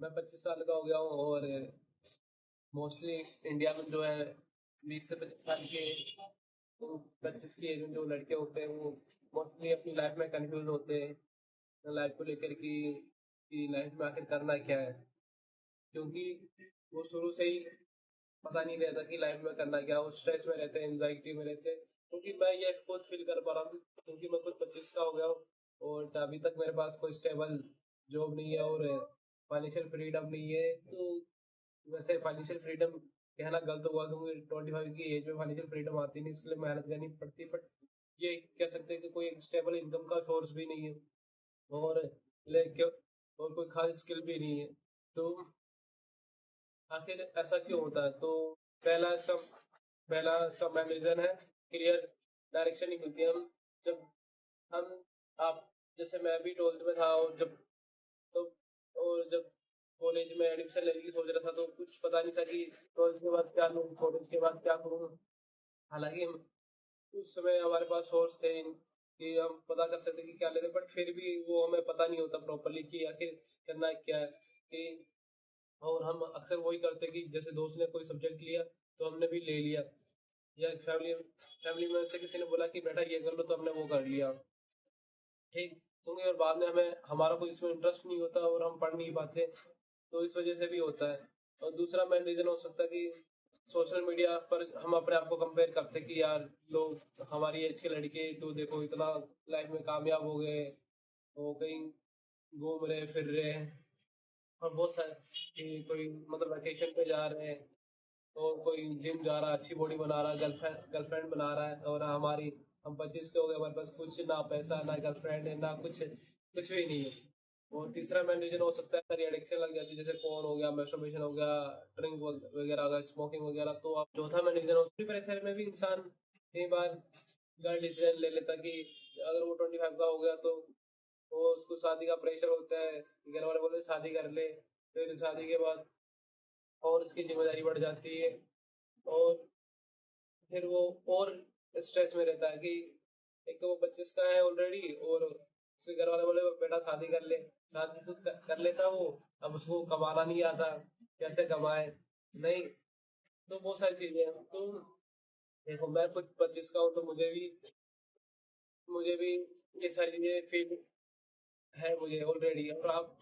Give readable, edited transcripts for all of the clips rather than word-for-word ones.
मैं 25 साल का हो गया हूँ और मोस्टली इंडिया में जो है 20 से 25 साल के 25 की एज में जो लड़के होते हैं वो मोस्टली अपनी लाइफ में कंफ्यूज होते हैं लाइफ को लेकर कि लाइफ में आखिर करना क्या है, क्योंकि वो शुरू से ही पता नहीं रहता कि लाइफ में करना क्या है। वो स्ट्रेस में रहते हैं, एंजाइटी में रहते हैं। क्योंकि मैं ये खुद फील कर पा रहा हूँ, क्योंकि मैं खुद 25 का हो गया हूँ और अभी तक मेरे पास कोई स्टेबल जॉब नहीं है और फाइनेंशियल फ्रीडम नहीं है। तो वैसे फाइनेंशियल फ्रीडम कहना गलत हुआ, क्योंकि 25 की एज में फाइनेंशियल फ्रीडम आती नहीं, इसके लिए मेहनत करनी पड़ती है। बट ये कह सकते हैं कि कोई स्टेबल इनकम का सोर्स भी नहीं है और लेके और कोई खास स्किल भी नहीं है। तो आखिर ऐसा क्यों होता है? तो पहला इसका पहला इसका मेन रीजन है क्लियर डायरेक्शन नहीं मिलती। जब हम आप जैसे मैं भी 12th में था और तो जब कॉलेज में एडमिशन लेने की सोच रहा था तो कुछ पता नहीं था कि 12th के बाद क्या लूँ, कॉलेज के बाद क्या करूँ। हालांकि उस समय हमारे पास सोर्स थे कि हम पता कर सकते कि क्या लेते, बट फिर भी वो हमें पता नहीं होता प्रॉपरली कि आखिर करना क्या है। कि और हम अक्सर वही करते कि जैसे दोस्त ने कोई सब्जेक्ट लिया तो हमने भी ले लिया, या फैमिली फैमिली में से किसी ने बोला कि बेटा ये कर लो तो हमने वो कर लिया, ठीक। क्योंकि और बाद में हमें हमारा कोई इसमें इंटरेस्ट नहीं होता और हम पढ़ नहीं पाते, तो इस वजह से भी होता है। और दूसरा मेन रीजन हो सकता है कि सोशल मीडिया पर हम अपने आप को कंपेयर करते हैं कि यार लोग हमारी एज के लड़के तो देखो इतना लाइफ में कामयाब हो गए, वो कहीं घूम रहे फिर रहे हैं, और बहुत सारे कि कोई मतलब वैकेशन पे जा रहे हैं और कोई जिम जा रहा है, अच्छी बॉडी बना रहा है, गर्लफ्रेंड गर्लफ्रेंड बना रहा है, और हमारी हम 25 के हो गए, हमारे पास कुछ ना पैसा ना गर्लफ्रेंड है ना कुछ कुछ भी नहीं है। और तीसरा मेन रीजन हो सकता है सारी एडिक्शन लग जाती है, जैसे फोन हो गया, मैस्टरबेशन हो गया, ड्रिंक वगैरह हो गया, स्मोकिंग वगैरह। तो अब चौथा मेन रीजन उसी प्रेशर में भी इंसान कई बार गलत डिसीजन ले लेता कि अगर वो 25 का हो गया तो वो उसको शादी का प्रेशर होता है, घर वाले बोलते हैं शादी कर ले, फिर शादी के बाद और उसकी जिम्मेदारी बढ़ जाती है और फिर वो और स्ट्रेस में रहता है कि एक तो वो 25 का है ऑलरेडी और उसके घर वाले बोले बेटा शादी कर ले। शादी तो कर लेता वो, अब उसको कमाना नहीं आता, कैसे कमाए, नहीं। तो बहुत सारी चीजें हैं। तो देखो मैं खुद 25 का हूँ तो मुझे भी ये सारी चीजें फील है मुझे ऑलरेडी। और आप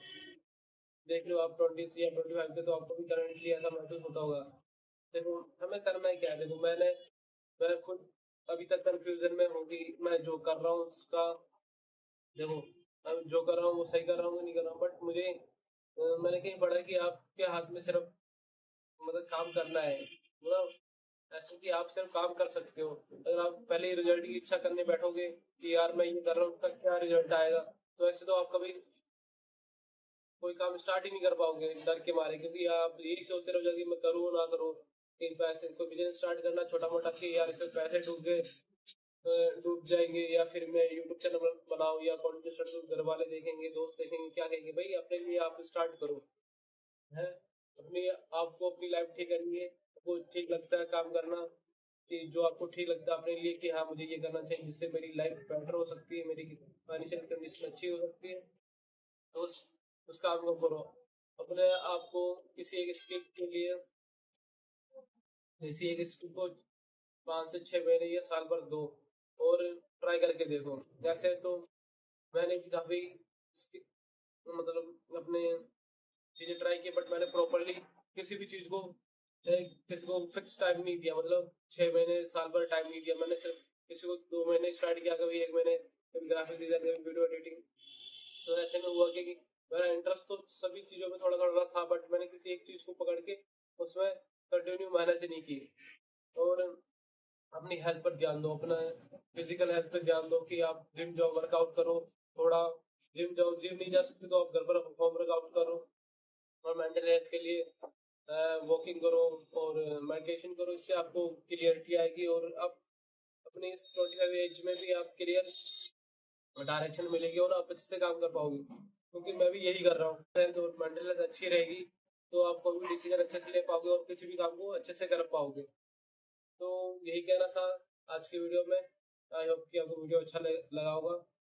देख लो, आप 20 या 25 के तो आपको भी करंटली ऐसा महसूस होता होगा। देखो हमें करना है क्या है? देखो मैं खुद अभी तक कंफ्यूजन में हूँ कि मैं जो कर रहा हूँ उसका, देखो मैं जो कर रहा हूँ वो सही कर रहा हूँ कि नहीं कर रहा हूँ। बट मुझे मैंने कहीं पढ़ा कि आपके हाथ में सिर्फ मतलब काम करना है, मतलब ऐसे कि आप सिर्फ काम कर सकते हो। अगर आप पहले रिजल्ट की इच्छा करने बैठोगे कि यार मैं ये कर रहा हूँ उसका क्या रिजल्ट आएगा, तो ऐसे तो आप कभी कोई काम स्टार्ट ही नहीं कर पाओगे डर के मारे, क्योंकि आप यही सोचते रहोगे कि मैं करूँ ना करूँ। कहीं पैसे कोई बिजनेस स्टार्ट करना छोटा मोटा कि यार इसमें पैसे डूब जाएंगे, या फिर मैं यूट्यूब चैनल बनाऊं या कंटेंट स्टार्ट, घर वाले देखेंगे, दोस्त देखेंगे, क्या कहेंगे। भाई अपने लिए आप स्टार्ट करो, है अपनी आपको अपनी लाइफ ठीक करनी है। आपको ठीक लगता है काम करना, कि जो आपको ठीक लगता है अपने लिए कि हाँ मुझे ये करना चाहिए जिससे मेरी लाइफ बेटर हो सकती है, मेरी फाइनेंशियल कंडीशन अच्छी हो सकती है, तो उस काम को करो। अपने आप को किसी एक स्किल के लिए, किसी एक स्किल को 5 से 6 महीने या साल भर दो और ट्राई करके देखो। जैसे तो मैंने भी काफी मतलब अपने चीजें ट्राई की, बट मैंने प्रॉपरली किसी भी चीज को किसी को फिक्स टाइम नहीं दिया, मतलब 6 महीने साल भर टाइम नहीं दिया। मैंने सिर्फ किसी को 2 महीने स्टार्ट किया, कभी 1 महीने, कभी ग्राफिक डिजाइन, कभी वीडियो एडिटिंग। तो ऐसे में हुआ कि मेरा इंटरेस्ट तो सभी चीजों में थोड़ा थोड़ा था, बट मैंने किसी एक चीज को पकड़ के उसमें कंटिन्यू मेहनत नहीं की। और अपनी हेल्थ पर ध्यान दो, अपना फिजिकल हेल्थ पर ध्यान दो कि आप जिम जाओ, वर्कआउट करो थोड़ा। जिम जाओ, जिम नहीं जा सकते तो आप घर पर होम वर्कआउट करो। और मेंटल हेल्थ के लिए वॉकिंग करो और मेडिटेशन करो, इससे आपको क्लियरिटी आएगी और आप अपनी इस 25 एज में भी आप क्लियर डायरेक्शन मिलेगी और आप अच्छे से काम कर पाओगे। क्योंकि मैं भी यही कर रहा हूँ, हेल्थ और मेंटल हेल्थ अच्छी रहेगी तो आप कोई भी डिसीजन अच्छे से ले पाओगे और किसी भी काम को अच्छे से कर पाओगे। तो यही कहना था आज की वीडियो में। आई होप कि आपको वीडियो अच्छा लगा होगा।